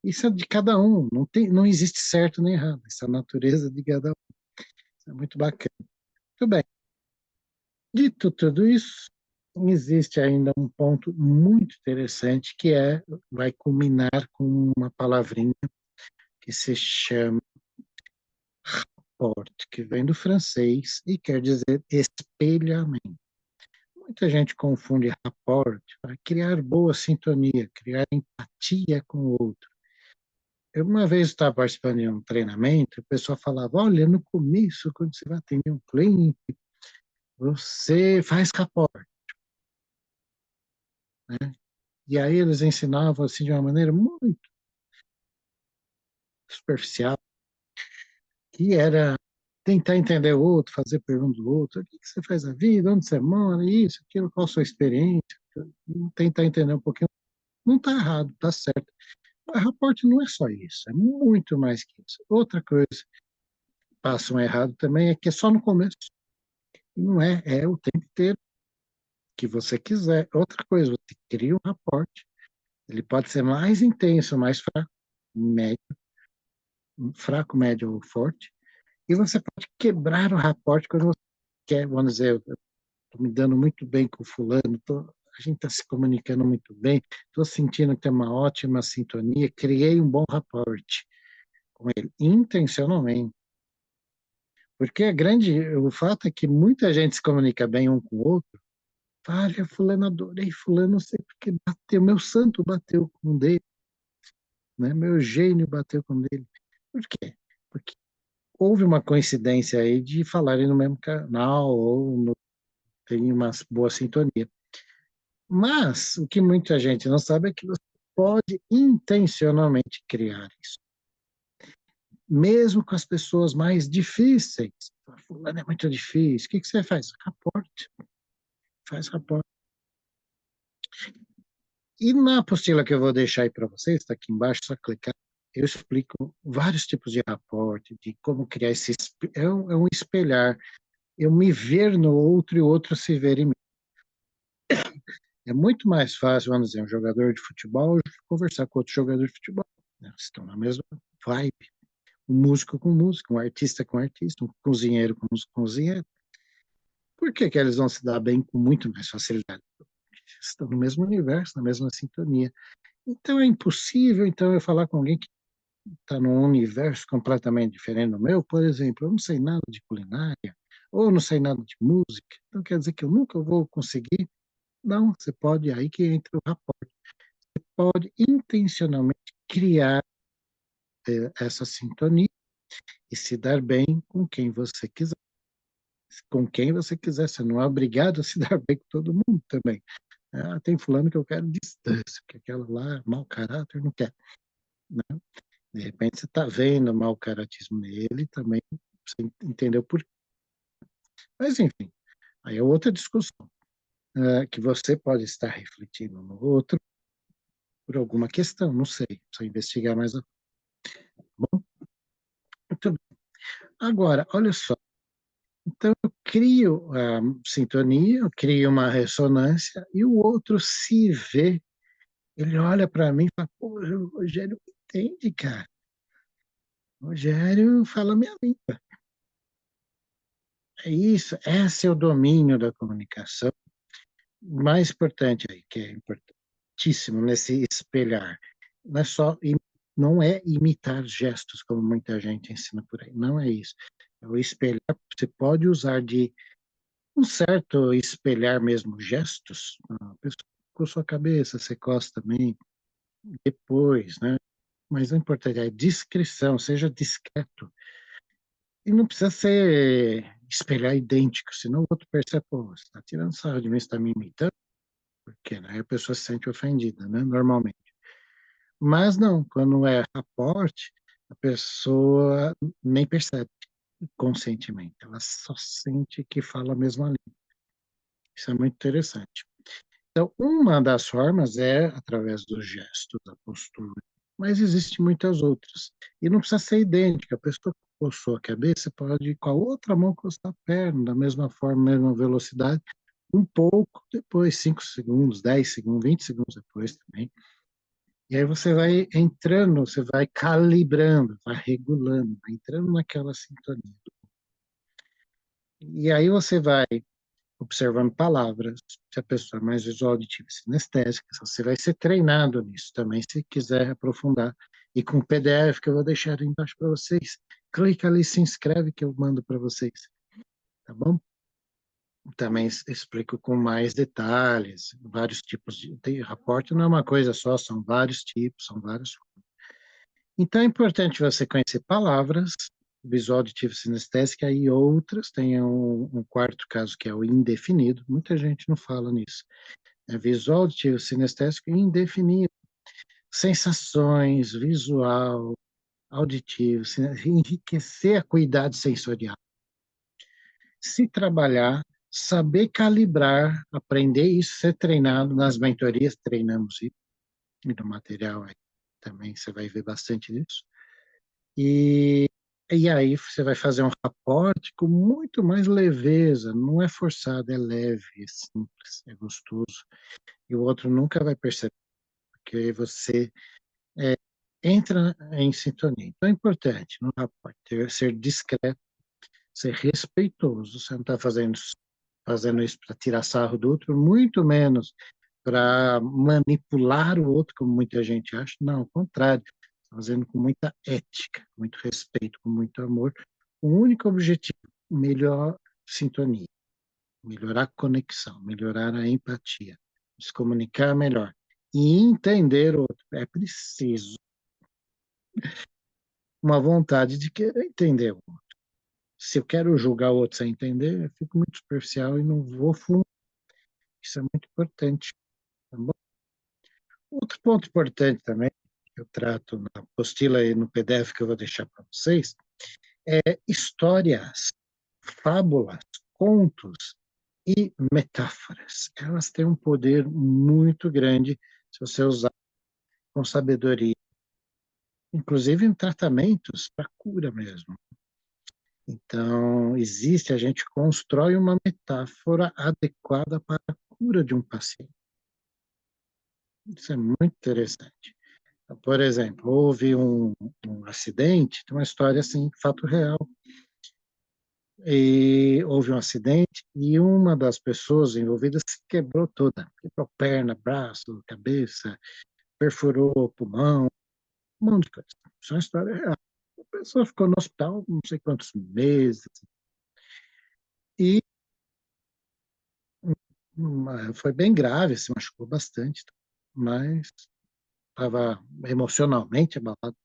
Isso é de cada um, não tem, não existe certo nem errado. Isso é a natureza de cada um. Isso é muito bacana. Muito bem. Dito tudo isso, existe ainda um ponto muito interessante que vai culminar com uma palavrinha que se chama rapport, que vem do francês e quer dizer espelhamento. Muita gente confunde rapport para criar boa sintonia, criar empatia com o outro. Eu uma vez estava participando de um treinamento, o pessoal falava, olha, no começo, quando você vai atender um cliente, você faz rapport, né? E aí eles ensinavam assim de uma maneira muito superficial, que era tentar entender o outro, fazer perguntas do outro, o que que você faz na vida, onde você mora, isso, aquilo, qual a sua experiência, tentar entender um pouquinho. Não está errado, está certo. Mas rapport não é só isso, é muito mais que isso. Outra coisa que passam errado também é que é só no começo. Não é, é o tempo inteiro que você quiser. Outra coisa, você cria um rapport. Ele pode ser mais intenso, mais médio, médio ou forte. E você pode quebrar o rapport quando você quer. Vamos dizer, eu estou me dando muito bem com o fulano, a gente está se comunicando muito bem, estou sentindo que tem uma ótima sintonia, criei um bom rapport com ele, intencionalmente. Porque o fato é que muita gente se comunica bem um com o outro. Olha, fulano, adorei fulano, não sei porque bateu, meu santo bateu com um dele, né? Meu gênio bateu com um dele. Por quê? Porque houve uma coincidência aí de falarem no mesmo canal ou tem uma boa sintonia. Mas o que muita gente não sabe é que você pode intencionalmente criar isso, mesmo com as pessoas mais difíceis. Fulano é muito difícil. O que que você faz? Raporte. Faz raporte. E na apostila que eu vou deixar aí para vocês, está aqui embaixo, só clicar, eu explico vários tipos de raporte, de como criar esse. É um espelhar, eu me ver no outro e o outro se ver em mim. É muito mais fácil, vamos dizer, um jogador de futebol conversar com outro jogador de futebol, né? Estão na mesma vibe. Um músico com músico, um artista com artista, um cozinheiro com cozinheiro. Por que que eles vão se dar bem com muito mais facilidade? Estão no mesmo universo, na mesma sintonia. Então é impossível então eu falar com alguém que está num universo completamente diferente do meu. Por exemplo, eu não sei nada de culinária, ou não sei nada de música, então quer dizer que eu nunca vou conseguir. Não, você pode, aí que entra o rapport, pode intencionalmente criar essa sintonia e se dar bem com quem você quiser. Com quem você quiser, você não é obrigado a se dar bem com todo mundo também. Ah, tem fulano que eu quero distância, porque aquela lá, mau caráter, não quer. Né? De repente você está vendo mau caratismo nele também, você entendeu por quê. Mas, enfim, aí é outra discussão, que você pode estar refletindo no outro por alguma questão, não sei, precisa investigar mais. Bom, muito bem. Agora, olha só, então eu crio a sintonia, eu crio uma ressonância e o outro se vê, ele olha para mim e fala, pô, o Rogério entende, cara. O Rogério fala minha língua. É isso, esse é o domínio da comunicação. Mais importante aí, que é importantíssimo nesse espelhar, não é só, não é imitar gestos, como muita gente ensina por aí, não é isso. É o espelhar, você pode usar de um certo espelhar mesmo gestos, a pessoa com sua cabeça, você costa também, depois, né? Mas o importante é a discrição, seja discreto. E não precisa ser espelhar idêntico, senão o outro percebe, pô, você está tirando sarro de mim, você está me imitando, porque né, a pessoa se sente ofendida, né, normalmente. Mas não, quando é raporte, a pessoa nem percebe conscientemente, ela só sente que fala a mesma língua. Isso é muito interessante. Então, uma das formas é através dos gestos, da postura, mas existem muitas outras. E não precisa ser idêntica. A pessoa que coçou a cabeça pode, com a outra mão, coçar a perna, da mesma forma, mesma velocidade, um pouco depois, 5 segundos, 10 segundos, 20 segundos depois também. E aí você vai entrando, você vai calibrando, vai regulando, vai entrando naquela sintonia. E aí você vai observando palavras, se a pessoa é mais visual, auditiva, sinestésica, você vai ser treinado nisso também, se quiser aprofundar. E com o PDF que eu vou deixar aí embaixo para vocês, clica ali, se inscreve que eu mando para vocês, tá bom? Também explico com mais detalhes, vários tipos de raporte, não é uma coisa só, são vários tipos, são vários. Então é importante você conhecer palavras, visual, auditivo, sinestésica e outras. Tem um quarto caso que é o indefinido. Muita gente não fala nisso. É visual, auditivo, sinestésico e indefinido. Sensações, visual, auditivo, enriquecer a acuidade sensorial. Se trabalhar, saber calibrar, aprender isso, ser treinado nas mentorias, treinamos isso, e no material aí também você vai ver bastante disso. E, e aí você vai fazer um raporte com muito mais leveza, não é forçado, é leve, é simples, é gostoso. E o outro nunca vai perceber, porque aí você é, entra em sintonia. Então é importante no raporte ser discreto, ser respeitoso. Você não está fazendo isso para tirar sarro do outro, muito menos para manipular o outro, como muita gente acha. Não, ao contrário, fazendo com muita ética, com muito respeito, com muito amor, com o único objetivo, melhor sintonia, melhorar a conexão, melhorar a empatia, se comunicar melhor e entender o outro. É preciso uma vontade de querer entender o outro. Se eu quero julgar o outro sem entender, eu fico muito superficial e não vou fundo. Isso é muito importante. bom? Outro ponto importante também, que eu trato na apostila e no PDF que eu vou deixar para vocês, é histórias, fábulas, contos e metáforas. Elas têm um poder muito grande se você usar com sabedoria, inclusive em tratamentos para cura mesmo. Então, existe, a gente constrói uma metáfora adequada para a cura de um paciente. Isso é muito interessante. Por exemplo, houve um acidente, tem uma história assim, fato real, e houve um acidente e uma das pessoas envolvidas se quebrou toda, quebrou perna, braço, cabeça, perfurou o pulmão, um monte de coisa. Isso é uma história real. A pessoa ficou no hospital não sei quantos meses e foi bem grave, se machucou bastante, mas estava emocionalmente abalado.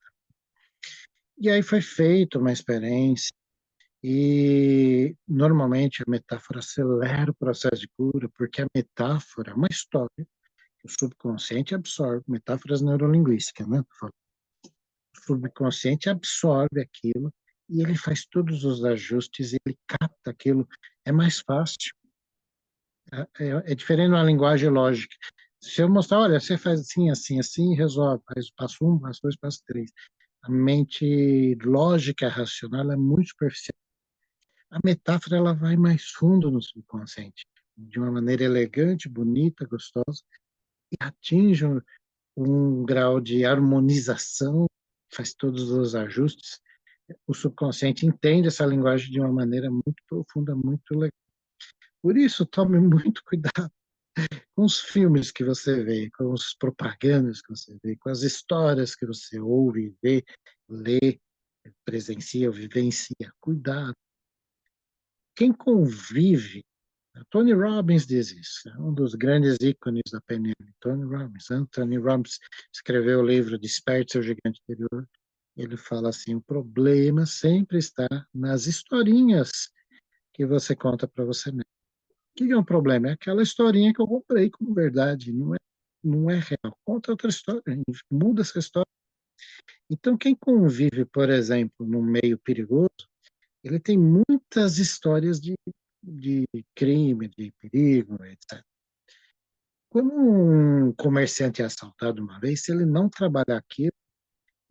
E aí foi feita uma experiência e normalmente a metáfora acelera o processo de cura, porque a metáfora é uma história que o subconsciente absorve, metáforas neurolinguísticas, né? O subconsciente absorve aquilo e ele faz todos os ajustes, ele capta aquilo. É mais fácil. É diferente de uma linguagem lógica. Se eu mostrar, olha, você faz assim, assim, assim, resolve, faz o passo um, passo dois, passo três. A mente lógica, racional, é muito superficial. A metáfora, ela vai mais fundo no subconsciente, de uma maneira elegante, bonita, gostosa, e atinge um grau de harmonização, faz todos os ajustes. O subconsciente entende essa linguagem de uma maneira muito profunda, muito legal. Por isso, tome muito cuidado com os filmes que você vê, com as propagandas que você vê, com as histórias que você ouve, vê, lê, presencia, vivencia. Cuidado. Quem convive, Tony Robbins diz isso, é um dos grandes ícones da PNL. Tony Robbins. Tony Robbins escreveu o livro Desperte Seu Gigante Interior. Ele fala assim: o problema sempre está nas historinhas que você conta para você mesmo. O que é um problema? É aquela historinha que eu comprei como verdade, não é real. Conta outra história, muda essa história. Então, quem convive, por exemplo, num meio perigoso, ele tem muitas histórias de crime, de perigo, etc. Quando um comerciante é assaltado uma vez, se ele não trabalhar aquilo,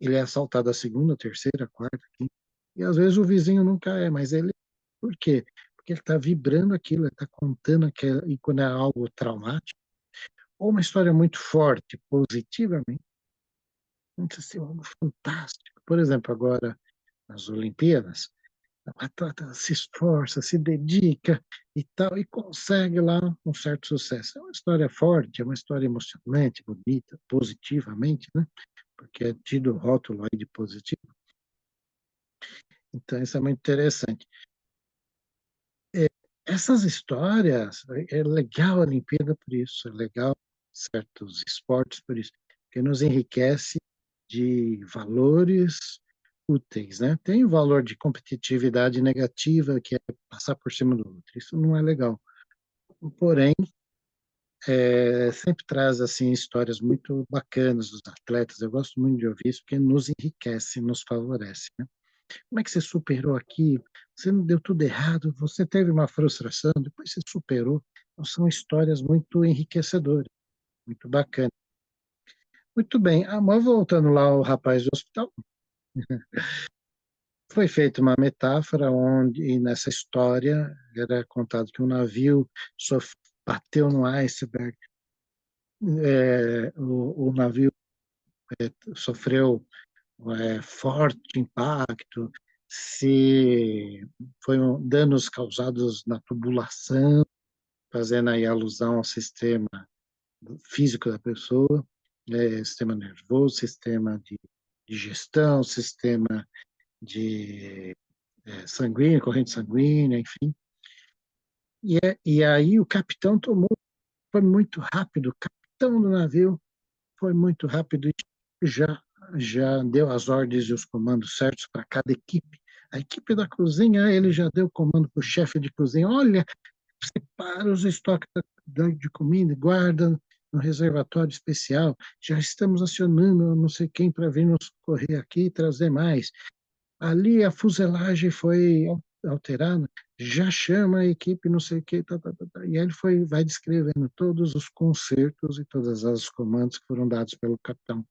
ele é assaltado a segunda, terceira, quarta, quinta. E às vezes o vizinho nunca é, mas ele. Por quê? Porque ele está vibrando aquilo, ele está contando aquilo, e quando é algo traumático, ou uma história muito forte, positivamente, muito assim, algo fantástico. Por exemplo, agora, nas Olimpíadas, a atleta se esforça, se dedica e tal, e consegue lá um certo sucesso. É uma história forte, é uma história emocionante, bonita, positivamente, né? Porque é tido o rótulo aí de positivo. Então, isso é muito interessante. Essas histórias, é legal a Olimpíada por isso, é legal certos esportes por isso, porque nos enriquece de valores úteis, né? Tem o valor de competitividade negativa, que é passar por cima do outro, isso não é legal. Porém, sempre traz assim histórias muito bacanas dos atletas, eu gosto muito de ouvir isso, porque nos enriquece, nos favorece, né? Como é que você superou aquilo? Você não deu tudo errado, você teve uma frustração, depois você superou. Então, são histórias muito enriquecedoras, muito bacanas. Muito bem, mas voltando lá ao rapaz do hospital, foi feita uma metáfora onde, nessa história, era contado que um navio bateu no iceberg, o navio sofreu forte impacto, se foi danos causados na tubulação, fazendo aí alusão ao sistema físico da pessoa, sistema nervoso, sistema de digestão, sistema de sanguíneo, corrente sanguínea, enfim. E aí o capitão foi muito rápido, o capitão do navio foi muito rápido e já, já deu as ordens e os comandos certos para cada equipe. A equipe da cozinha, ele já deu comando para o chefe de cozinha: olha, separa os estoques de comida, guarda no reservatório especial, já estamos acionando não sei quem para vir nos socorrer aqui e trazer mais. Ali a fuselagem foi alterada, já chama a equipe, não sei o que, tá, tá, tá, tá. E aí ele vai descrevendo todos os concertos e todas as comandos que foram dados pelo capitão,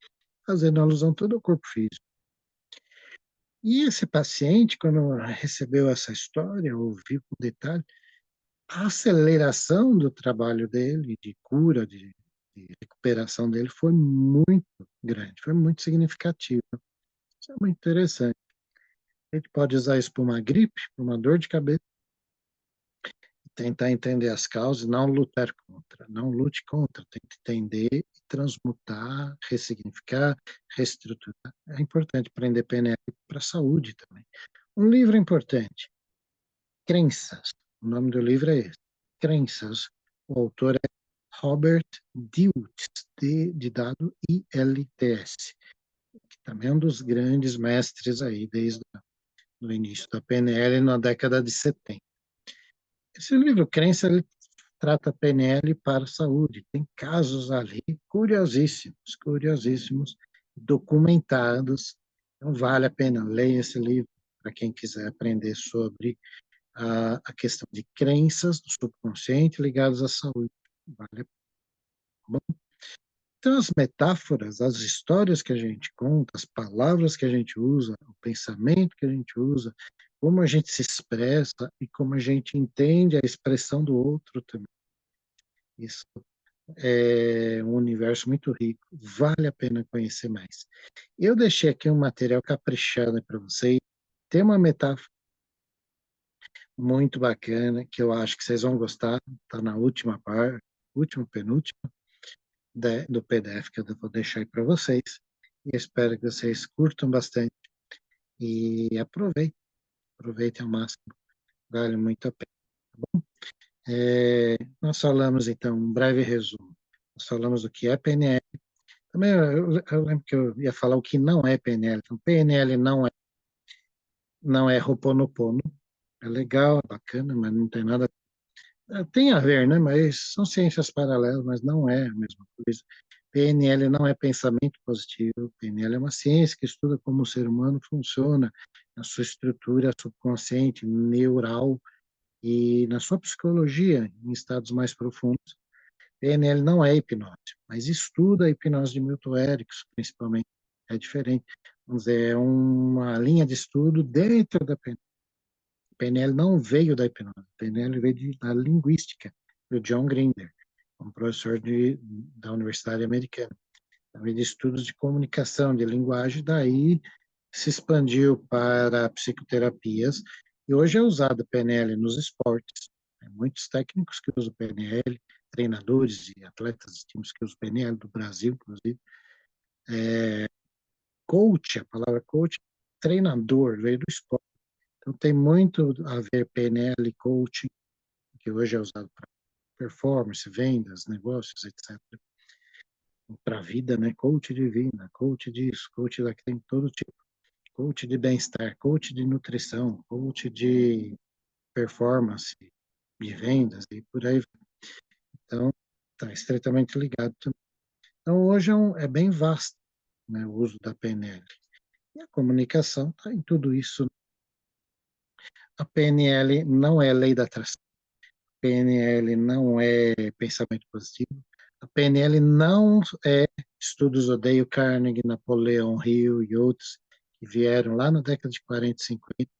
fazendo alusão todo ao corpo físico. E esse paciente, quando recebeu essa história, ouviu com detalhe, a aceleração do trabalho dele, de cura, de recuperação dele, foi muito grande, foi muito significativa. Isso é muito interessante. A gente pode usar isso para uma gripe, para uma dor de cabeça, tentar entender as causas, não lutar contra, não lute contra, tem que entender, transmutar, ressignificar, reestruturar. É importante aprender PNL para a saúde também. Um livro importante, Crenças. O nome do livro é esse, Crenças. O autor é Robert Dilts, de dado ILTS, que também é um dos grandes mestres aí desde o início da PNL na década de 70. Esse livro Crença, ele trata a PNL para a saúde. Tem casos ali curiosíssimos, curiosíssimos, documentados. Então vale a pena ler esse livro para quem quiser aprender sobre a questão de crenças do subconsciente ligadas à saúde. Vale a pena. Então, as metáforas, as histórias que a gente conta, as palavras que a gente usa, o pensamento que a gente usa, como a gente se expressa e como a gente entende a expressão do outro também. Isso é um universo muito rico, vale a pena conhecer mais. Eu deixei aqui um material caprichado para vocês. Tem uma metáfora muito bacana que eu acho que vocês vão gostar, está na última parte, última, penúltima, do PDF que eu vou deixar aí para vocês. E espero que vocês curtam bastante e aproveitem ao máximo, vale muito a pena. Nós falamos então, um breve resumo. Nós falamos o que é PNL. Também eu lembro que eu ia falar o que não é PNL. Então, PNL não é Ho'oponopono. É legal, é bacana, mas não tem nada. Tem a ver, né? Mas são ciências paralelas, mas não é a mesma coisa. PNL não é pensamento positivo. PNL é uma ciência que estuda como o ser humano funciona, na sua estrutura subconsciente, neural e na sua psicologia, em estados mais profundos. PNL não é hipnose, mas estuda a hipnose de Milton Erickson, principalmente. É diferente. Vamos dizer, é uma linha de estudo dentro da PNL. PNL não veio da hipnose, PNL veio da linguística, do John Grinder, um professor da Universidade Americana. Também de estudos de comunicação, de linguagem, daí se expandiu para psicoterapias e hoje é usado PNL nos esportes. Tem muitos técnicos que usam PNL, treinadores e atletas de times que usam PNL do Brasil, inclusive. Coach, a palavra coach, treinador, veio do esporte. Então tem muito a ver PNL e coaching, que hoje é usado para performance, vendas, negócios, etc. Para a vida, né? Coach de vida, coach disso, coach daquilo, tem todo tipo. Coach de bem-estar, coach de nutrição, coach de performance, de vendas e por aí. Então, está estritamente ligado também. Então, hoje é bem vasto, né, o uso da PNL. E a comunicação está em tudo isso. A PNL não é lei da atração. A PNL não é pensamento positivo. A PNL não é estudos do Dale Carnegie, Napoleão Hill e outros que vieram lá na década de 40 e 50,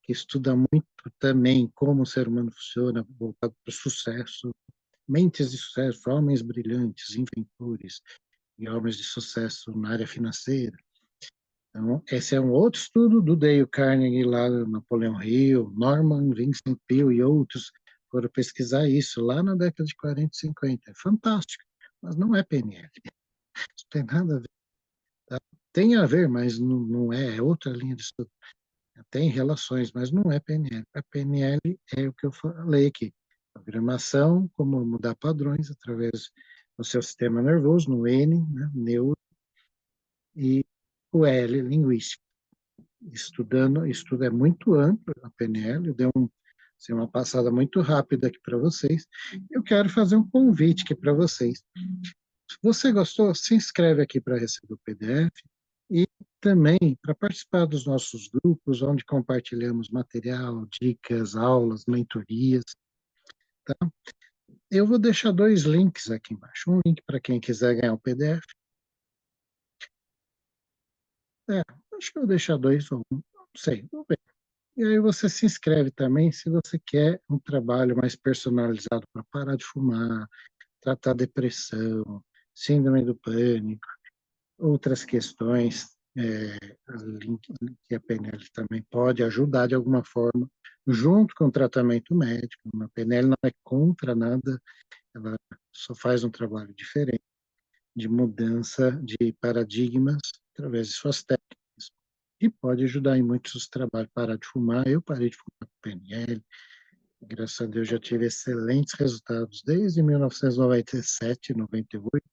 que estuda muito também como o ser humano funciona, voltado para o sucesso, mentes de sucesso, homens brilhantes, inventores e homens de sucesso na área financeira. Então, esse é um outro estudo do Dale Carnegie, lá Napoleão Hill, Norman Vincent Peale e outros foram pesquisar isso lá na década de 40 e 50. É fantástico, mas não é PNL. Isso tem nada a ver. Tá? Tem a ver, mas não é outra linha de estudo. Tem relações, mas não é PNL. A PNL é o que eu falei aqui. Programação, como mudar padrões através do seu sistema nervoso, no N, né, neuro, e o L, linguístico. Estudo é muito amplo, a PNL, eu dei assim, uma passada muito rápida aqui para vocês. Eu quero fazer um convite aqui para vocês. Você gostou? Se inscreve aqui para receber o PDF e também para participar dos nossos grupos, onde compartilhamos material, dicas, aulas, mentorias. Eu vou deixar dois links aqui embaixo. Um link para quem quiser ganhar o PDF. Acho que eu vou deixar dois ou um, não sei, vamos ver. E aí você se inscreve também se você quer um trabalho mais personalizado para parar de fumar, tratar depressão, síndrome do pânico, outras questões, que a PNL também pode ajudar de alguma forma, junto com o tratamento médico. A PNL não é contra nada, ela só faz um trabalho diferente de mudança de paradigmas através de suas técnicas. E pode ajudar em muitos trabalhos. Parar de fumar, eu parei de fumar com PNL, graças a Deus já tive excelentes resultados desde 1997, 98,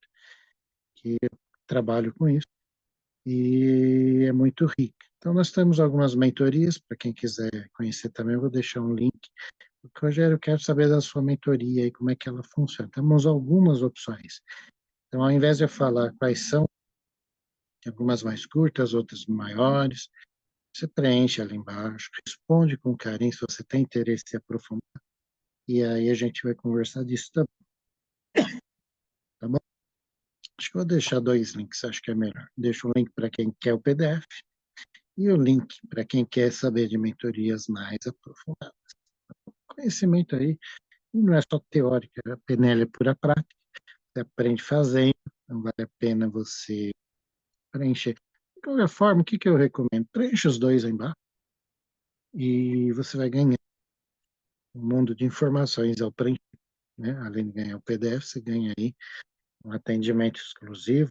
que eu trabalho com isso e é muito rico. Então, nós temos algumas mentorias, para quem quiser conhecer também, eu vou deixar um link. Rogério, eu quero saber da sua mentoria e como é que ela funciona. Temos algumas opções. Então, ao invés de eu falar quais são, algumas mais curtas, outras maiores, você preenche ali embaixo, responde com carinho se você tem interesse em aprofundar, e aí a gente vai conversar disso também, tá bom? Acho que eu vou deixar dois links, acho que é melhor. Deixo o link para quem quer o PDF e o link para quem quer saber de mentorias mais aprofundadas. Conhecimento aí, e não é só teórica, a PNL é pura prática, você aprende fazendo, não vale a pena você preencher. De qualquer forma, o que eu recomendo? Preencha os dois aí embaixo e você vai ganhar um mundo de informações ao preencher, né? Além de ganhar o PDF, você ganha aí um atendimento exclusivo,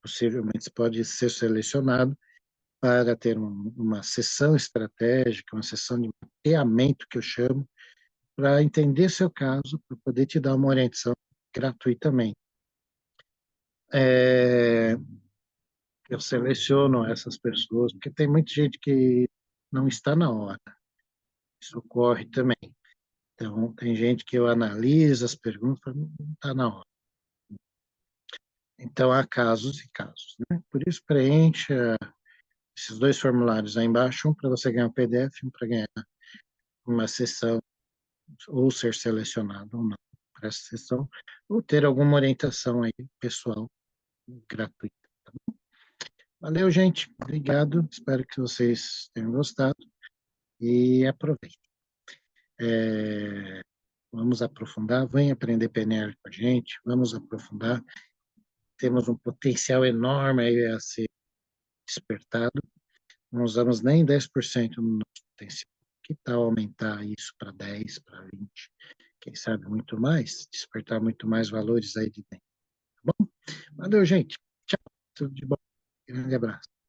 possivelmente você pode ser selecionado para ter uma sessão estratégica, uma sessão de mapeamento, que eu chamo, para entender seu caso, para poder te dar uma orientação gratuitamente. É, eu seleciono essas pessoas, porque tem muita gente que não está na hora. Isso ocorre também. Então, tem gente que eu analiso as perguntas, falo, não está na hora. Então, há casos e casos, né? Por isso, preencha esses dois formulários aí embaixo, um para você ganhar um PDF, um para ganhar uma sessão, ou ser selecionado ou não para essa sessão, ou ter alguma orientação aí pessoal gratuita. Valeu, gente. Obrigado. Espero que vocês tenham gostado e aproveitem. É, vamos aprofundar, vem aprender PNL com a gente, vamos aprofundar. Temos um potencial enorme aí a ser despertado. Não usamos nem 10% do nosso potencial. Que tal aumentar isso para 10, para 20? Quem sabe muito mais, despertar muito mais valores aí de dentro. Tá bom? Valeu, gente. Tchau. Tudo de bom. Grande abraço.